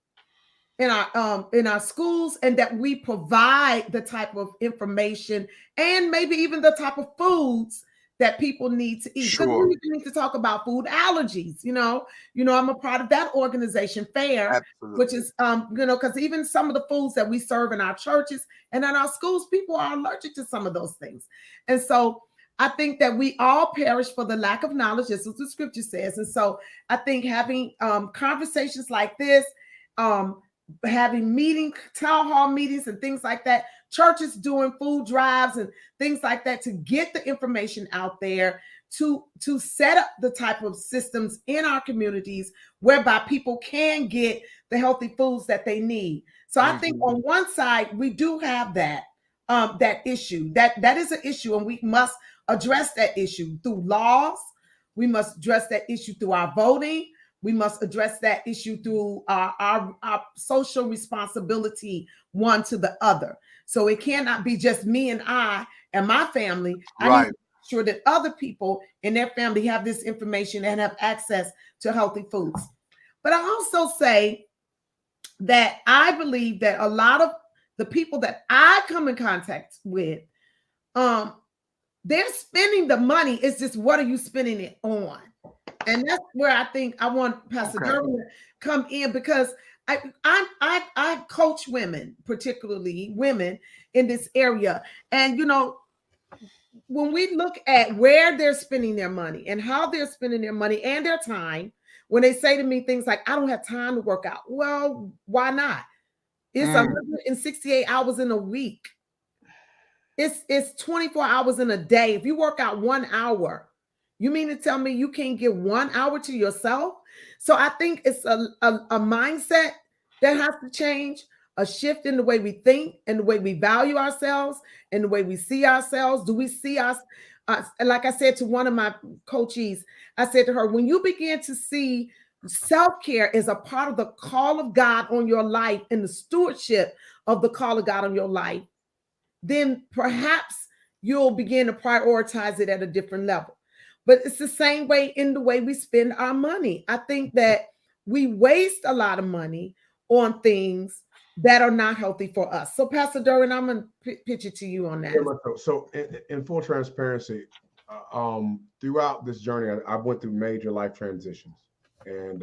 in our schools, and that we provide the type of information and maybe even the type of foods that people need to eat. Because we need to talk about food allergies. I'm a part of that organization, FAIR, which is because even some of the foods that we serve in our churches and in our schools, people are allergic to some of those things. And so I think that we all perish for the lack of knowledge, as the scripture says. And so I think having conversations like this, having town hall meetings and things like that, churches doing food drives and things like that, to get the information out there, to set up the type of systems in our communities whereby people can get the healthy foods that they need. So I think on one side, we do have that issue. That is an issue, and we must address that issue through laws. We must address that issue through our voting. We must address that issue through our social responsibility, one to the other. So it cannot be just me and I and my family. I need to make sure that other people in their family have this information and have access to healthy foods. But I also say that I believe that a lot of the people that I come in contact with, they're spending the money. It's just, what are you spending it on? And that's where I think I want Pastor Derwin to come in, because I coach women, particularly women in this area. And, when we look at where they're spending their money and how they're spending their money and their time, when they say to me things like, I don't have time to work out. Well, why not? It's 168 hours in a week. it's 24 hours in a day. If you work out 1 hour, you mean to tell me you can't give 1 hour to yourself? So I think it's a mindset that has to change, a shift in the way we think and the way we value ourselves and the way we see ourselves. Do we see us? Like I said to one of my coachees, I said to her, when you begin to see self-care as a part of the call of God on your life and the stewardship of the call of God on your life, then perhaps you'll begin to prioritize it at a different level. But it's the same way in the way we spend our money. I think that we waste a lot of money on things that are not healthy for us. So, Pastor Derwin, I'm going to pitch it to you on that. So, in full transparency, throughout this journey, I went through major life transitions, and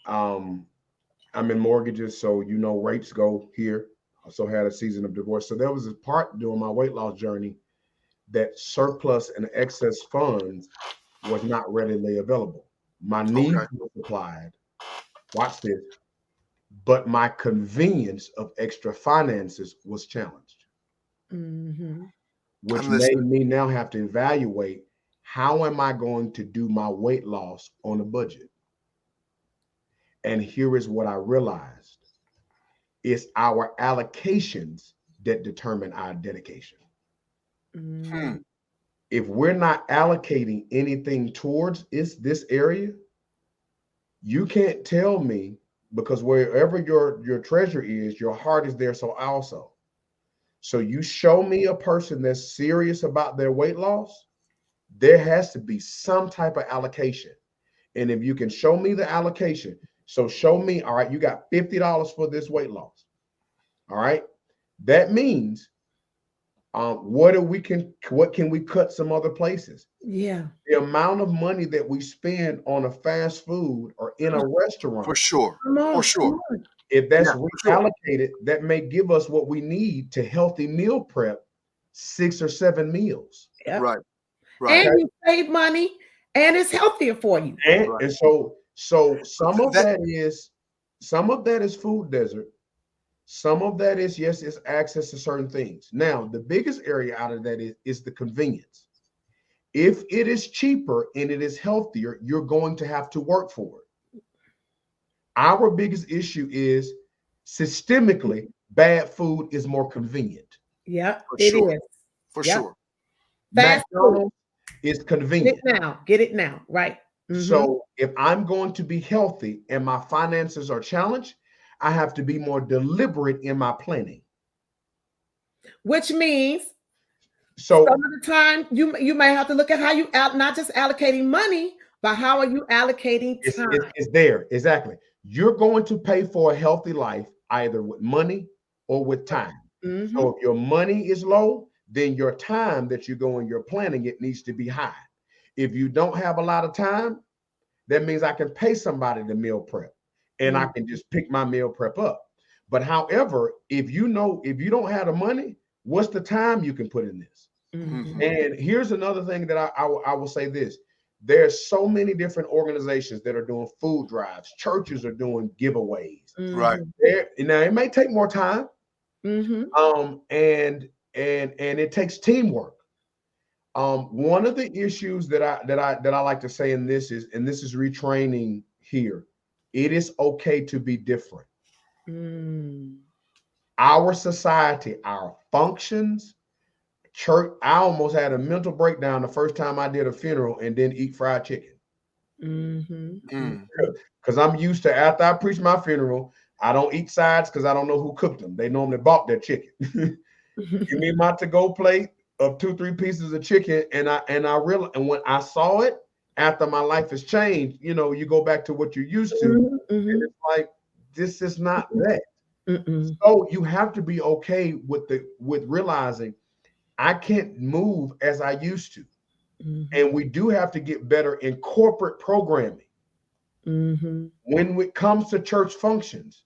I'm in mortgages, so rates go here. I also had a season of divorce. So there was a part during my weight loss journey that surplus and excess funds was not readily available. My needs were supplied. Watch this. But my convenience of extra finances was challenged, which made me now have to evaluate, how am I going to do my weight loss on a budget? And here is what I realized. It's our allocations that determine our dedication. If we're not allocating anything towards this area, you can't tell me, because wherever your treasure is, your heart is there. So also, so you show me a person that's serious about their weight loss, there has to be some type of allocation. And if you can show me the allocation, so show me, all right, you got $50 for this weight loss. All right. That means what can we cut some other places? Yeah. The amount of money that we spend on a fast food or in a restaurant. For sure. If that's reallocated, that may give us what we need to healthy meal prep 6 or 7 meals. Yep. Right. And you save money and it's healthier for you. And so some of that is food desert. Some of that is, yes, it's access to certain things. Now, the biggest area out of that is the convenience. If it is cheaper and it is healthier, you're going to have to work for it. Our biggest issue is systemically, bad food is more convenient. Yeah, it is. For sure. Fast food is convenient. Get it now. Right. So if I'm going to be healthy and my finances are challenged, I have to be more deliberate in my planning. Which means some of the time you may have to look at how you not just allocating money, but how are you allocating time? It's there. Exactly. You're going to pay for a healthy life either with money or with time. So if your money is low, then your time that you go and you're planning, it needs to be high. If you don't have a lot of time, that means I can pay somebody to meal prep. And I can just pick my meal prep up. But however, if you don't have the money, what's the time you can put in this? And here's another thing that I will say this. There's so many different organizations that are doing food drives. Churches are doing giveaways. Right. Now, it may take more time. And it takes teamwork. One of the issues that I like to say in this is, and this is retraining here, it is okay to be different. Our society, our functions, church, I almost had a mental breakdown the first time I did a funeral and didn't eat fried chicken. Because I'm used to, after I preach my funeral, I don't eat sides because I don't know who cooked them. They normally bought their chicken. Give me my to-go plate of 2-3 pieces of chicken, and I realized, and when I saw it, after my life has changed, you go back to what you're used to. And it's like, this is not that. So you have to be okay with realizing I can't move as I used to. And we do have to get better in corporate programming. When it comes to church functions,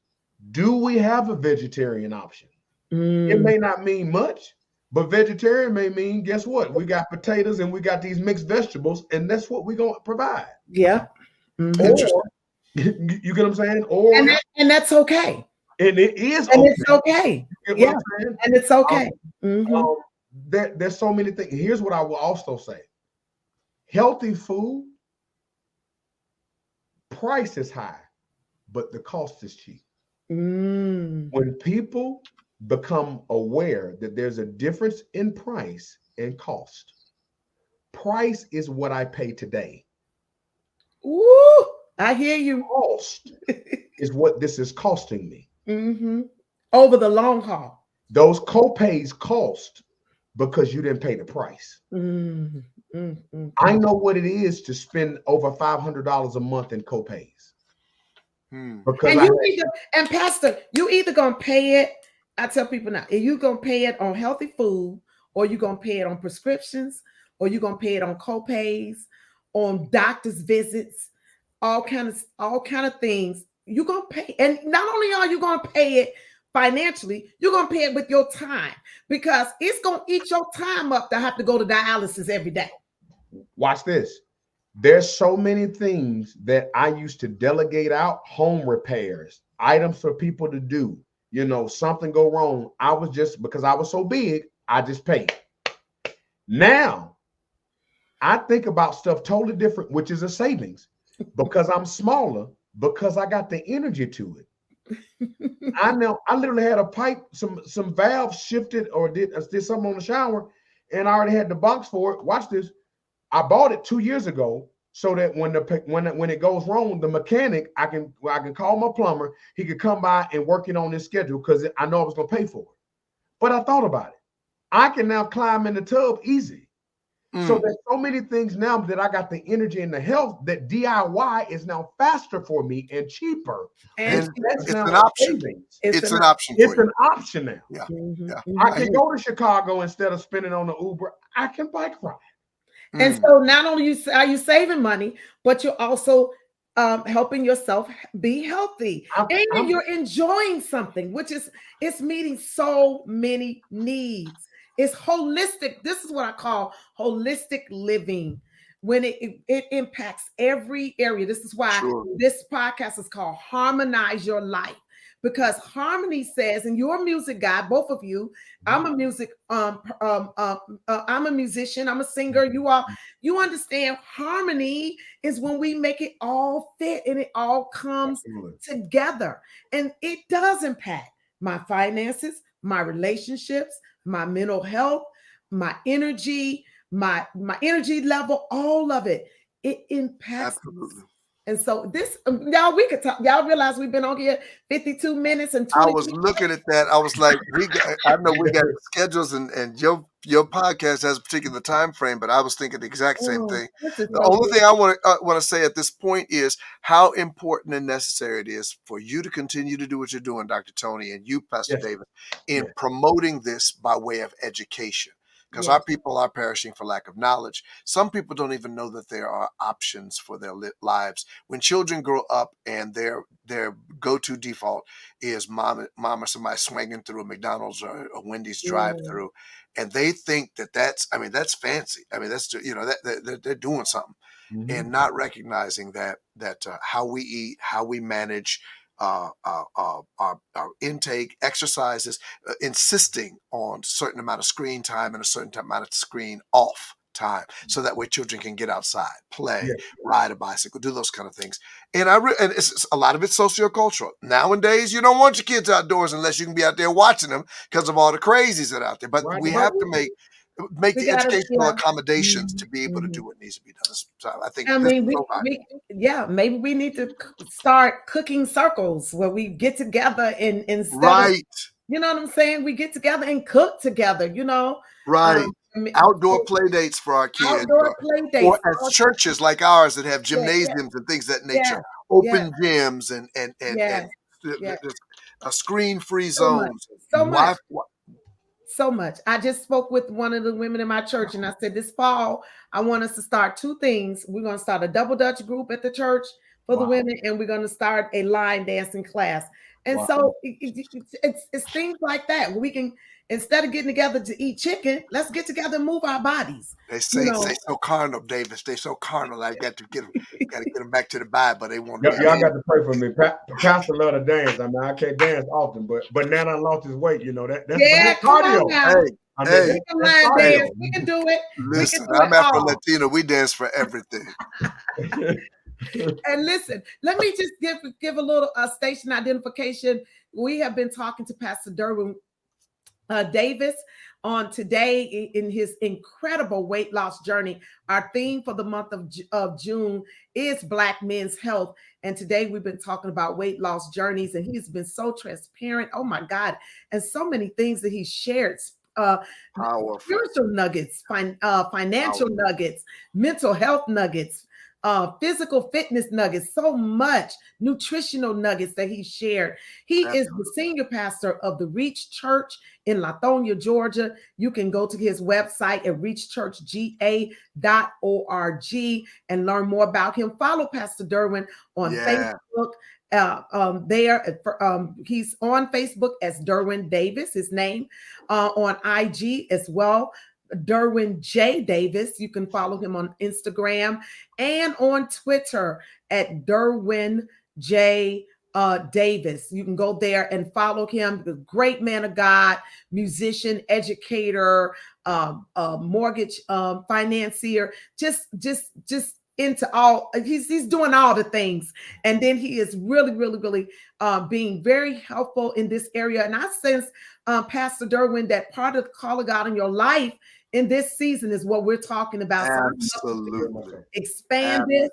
do we have a vegetarian option? It may not mean much, but vegetarian may mean, guess what? We got potatoes and we got these mixed vegetables, and that's what we're going to provide. Yeah. Or, you get what I'm saying? Or and that's okay. And it is And okay. it's okay. Yeah. And it's okay. There's so many things. Here's what I will also say. Healthy food, price is high, but the cost is cheap. When people become aware that there's a difference in price and cost, price is what I pay today. Ooh, I hear you. Cost is what this is costing me. Over the long haul. Those copays cost because you didn't pay the price. I know what it is to spend over $500 a month in copays. Because and Pastor, you either gonna pay it. I tell people now, are you gonna pay it on healthy food, or you gonna pay it on prescriptions, or you gonna pay it on copays, on doctor's visits, all kind of things. You're gonna pay, and not only are you gonna pay it financially, you're gonna pay it with your time, because it's gonna eat your time up to have to go to dialysis every day. Watch this. There's so many things that I used to delegate out, home repairs, items for people to do. You know, something go wrong. I was just, because I was so big, I just paid. Now, I think about stuff totally different, which is a savings, because I'm smaller, because I got the energy to it. I literally had a pipe, some valves shifted, or did something on the shower, and I already had the box for it. Watch this. I bought it 2 years ago so that when it goes wrong, the mechanic, I can call my plumber. He could come by and work it on his schedule, because I know I was going to pay for it. But I thought about it. I can now climb in the tub easy. So there's so many things now that I got the energy and the health that DIY is now faster for me and cheaper. And it's an option. It's an option. It's an option now. Yeah. I can go to Chicago instead of spending on the Uber. I can bike ride. And so not only are you saving money, but you're also helping yourself be healthy. And you're enjoying something, which is, it's meeting so many needs. It's holistic. This is what I call holistic living, when it impacts every area. This is why this podcast is called Harmonize Your Life. Because harmony says, and you're a music guy, both of you. I'm a music, I'm a musician, I'm a singer. You understand harmony is when we make it all fit and it all comes together. And it does impact my finances, my relationships, my mental health, my energy, my energy level, all of it. It impacts. Absolutely. And so this, y'all, we could talk. Y'all realize we've been on here 52 minutes and 20. I was looking at that. I was like, I know we got schedules, and your podcast has a particular time frame, but I was thinking the exact same thing. The only thing I want to say at this point is how important and necessary it is for you to continue to do what you're doing, Dr. Toni, and you, Pastor Davis, in promoting this by way of education. Because our people are perishing for lack of knowledge. Some people don't even know that there are options for their lives. When children grow up and their go-to default is mom or somebody swinging through a McDonald's or a Wendy's drive-through, and they think that's fancy. I mean, that's, that they're doing something, and not recognizing that how we eat, how we manage our intake, exercises, insisting on a certain amount of screen time and a certain amount of screen off time, so that way children can get outside, play, ride a bicycle, do those kind of things. And and it's a lot of it's sociocultural. Nowadays, you don't want your kids outdoors unless you can be out there watching them because of all the crazies that are out there. But we have to make the educational accommodations to be able to do what needs to be done. So I think, maybe we need to start cooking circles where we get together and you know what I'm saying? We get together and cook together, outdoor play dates for our kids, or as churches like ours that have gymnasiums and things of that nature, open gyms and screen-free zones. So much. I just spoke with one of the women in my church, and I said, this fall, I want us to start two things. We're going to start a double Dutch group at the church for the women, and we're going to start a line dancing class. And so it's things like that. We can instead of getting together to eat chicken, let's get together and move our bodies. They say they so carnal, Davis. They so carnal. I got to get them back to the Bible. They want to be. Y'all got to pray for me. Pastor love to dance. I mean, I can't dance often, but now I lost his weight. You know that's cardio. Hey, we can do it. Listen, I'm Afro Latino. We dance for everything. And listen, let me just give a little station identification. We have been talking to Pastor Derwin Davis on today in his incredible weight loss journey. Our theme for the month of June is Black men's health. And today we've been talking about weight loss journeys, and he's been so transparent. Oh my God. And so many things that he shared. Spiritual nuggets, financial nuggets, mental health nuggets, physical fitness nuggets, so much nutritional nuggets that he shared. He is the senior pastor of the Reach Church in Lithonia, Georgia. You can go to his website at reachchurchga.org and learn more about him. Follow Pastor Derwin on Facebook. He's on Facebook as Derwin Davis, his name, on IG as well. Derwin J. Davis. You can follow him on Instagram and on Twitter at Derwin J. Davis. You can go there and follow him. The great man of God, musician, educator, mortgage financier, just into all. He's doing all the things, and then he is really being very helpful in this area. And I sense, Pastor Derwin, that part of the call of God in your life in this season is what we're talking about. Absolutely. Expand this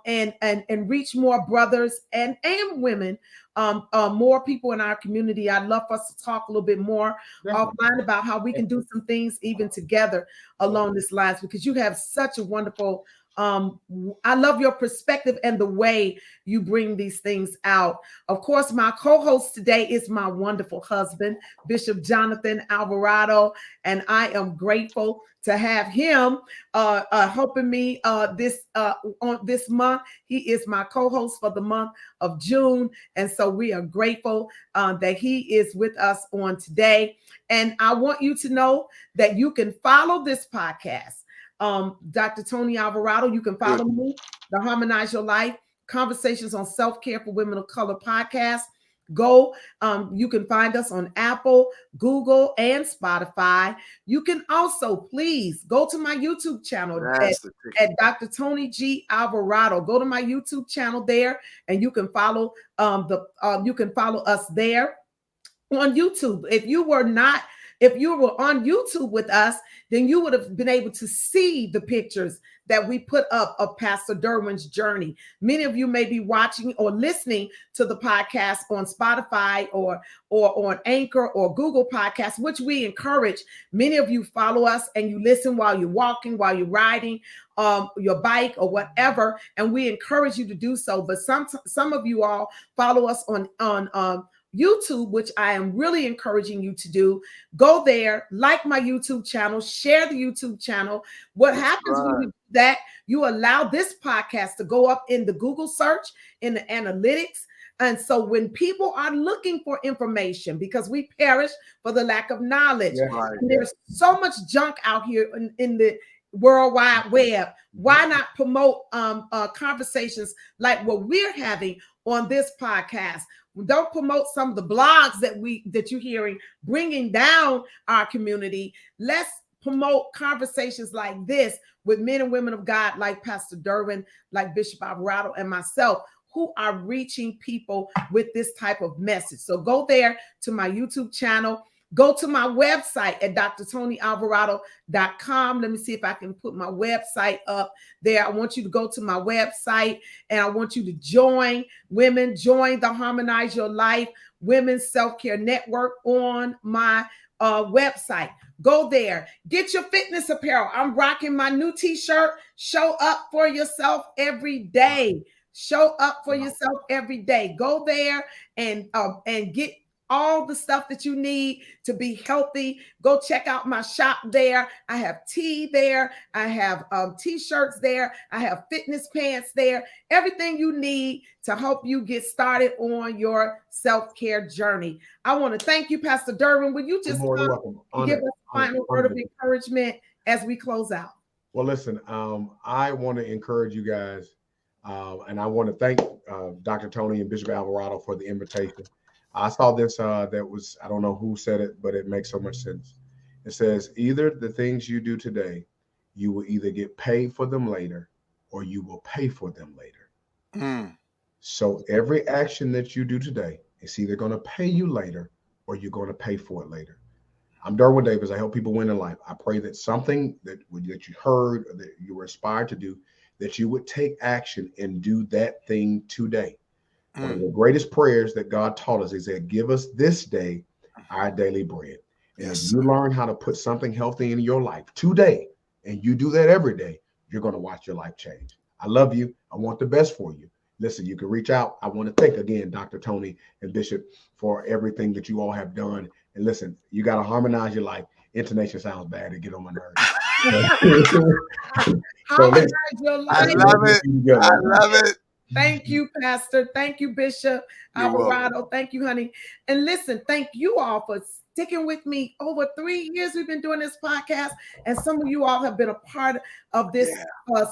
and reach more brothers and women, more people in our community. I'd love for us to talk a little bit more offline about how we can do some things even together along this lines, because you have such a wonderful I love your perspective and the way you bring these things out. Of course, my co-host today is my wonderful husband, Bishop Jonathan Alvarado, and I am grateful to have him helping me on this month. He is my co-host for the month of June, and so we are grateful that he is with us on today. And I want you to know that you can follow this podcast. Dr.Toni Alvarado, you can follow me, the Harmonize Your Life, Conversations on Self-Care for Women of Color podcast. You can find us on Apple, Google, and Spotify. You can also please go to my YouTube channel at Dr.Toni G. Alvarado. Go to my YouTube channel there, and you can follow us there on YouTube. If you were on YouTube with us, then you would have been able to see the pictures that we put up of Pastor Derwin's journey. Many of you may be watching or listening to the podcast on Spotify or on Anchor or Google Podcasts, which we encourage. Many of you follow us and you listen while you're walking, while you're riding your bike or whatever, and we encourage you to do so. But some of you all follow us on YouTube, which I am really encouraging you to do. Go there, like my YouTube channel, share the YouTube channel. What happens when you do that, you allow this podcast to go up in the Google search, in the analytics. And so when people are looking for information, because we perish for the lack of knowledge, and there's so much junk out here in the World Wide Web, why not promote conversations like what we're having on this podcast? Don't promote some of the blogs that you're hearing bringing down our community. Let's promote conversations like this with men and women of God like Pastor Derwin, like Bishop Alvarado, and myself, who are reaching people with this type of message. So go there to my YouTube channel. Go to my website at drtonialvarado.com. Let me see if I can put my website up there. I want you to go to my website, and I want you to join the Harmonize Your Life Women's Self-Care Network on my website. Go there. Get your fitness apparel. I'm rocking my new t-shirt. Show up for yourself every day. Show up for yourself every day. Go there and get all the stuff that you need to be healthy. Go check out my shop there. I have tea there. I have t-shirts there. I have fitness pants there. Everything you need to help you get started on your self-care journey. I want to thank you, Pastor Derwin. Will you just give us a final word of encouragement as we close out? Well, listen, I want to encourage you guys, and I want to thank Dr. Toni and Bishop Alvarado for the invitation. I saw this that was, I don't know who said it, but it makes so much sense. It says, either the things you do today, you will either get paid for them later or you will pay for them later. So every action that you do today is either going to pay you later or you're going to pay for it later. I'm Derwin Davis. I help people win in life. I pray that something that you heard or that you were inspired to do, that you would take action and do that thing today. One of the greatest prayers that God taught us is that give us this day our daily bread. And if you learn how to put something healthy in your life today, and you do that every day, you're going to watch your life change. I love you. I want the best for you. Listen, you can reach out. I want to thank again, Dr. Toni and Bishop, for everything that you all have done. And listen, you got to harmonize your life. Intonation sounds bad. It get on my nerves. Harmonize your life. I love it. I love it. Thank you, Pastor. Thank you, Bishop Alvarado. Thank you, honey. And listen, thank you all for sticking with me. Over 3 years we've been doing this podcast, and some of you all have been a part of this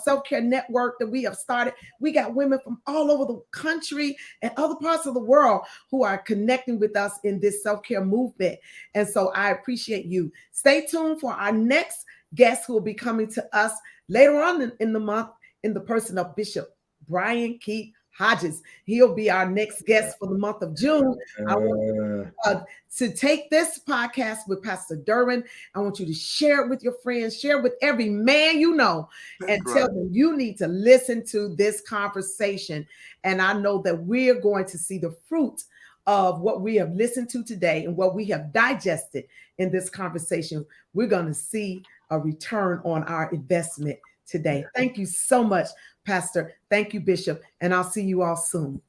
self-care network that we have started. We got women from all over the country and other parts of the world who are connecting with us in this self-care movement. And so I appreciate you. Stay tuned for our next guest who will be coming to us later on in the month in the person of Bishop Brian Keith Hodges. He'll be our next guest for the month of June. I want to take this podcast with Pastor Derwin. I want you to share it with your friends, share it with every man you know, and tell them you need to listen to this conversation. And I know that we're going to see the fruit of what we have listened to today and what we have digested in this conversation. We're going to see a return on our investment today. Thank you so much, Pastor. Thank you, Bishop. And I'll see you all soon.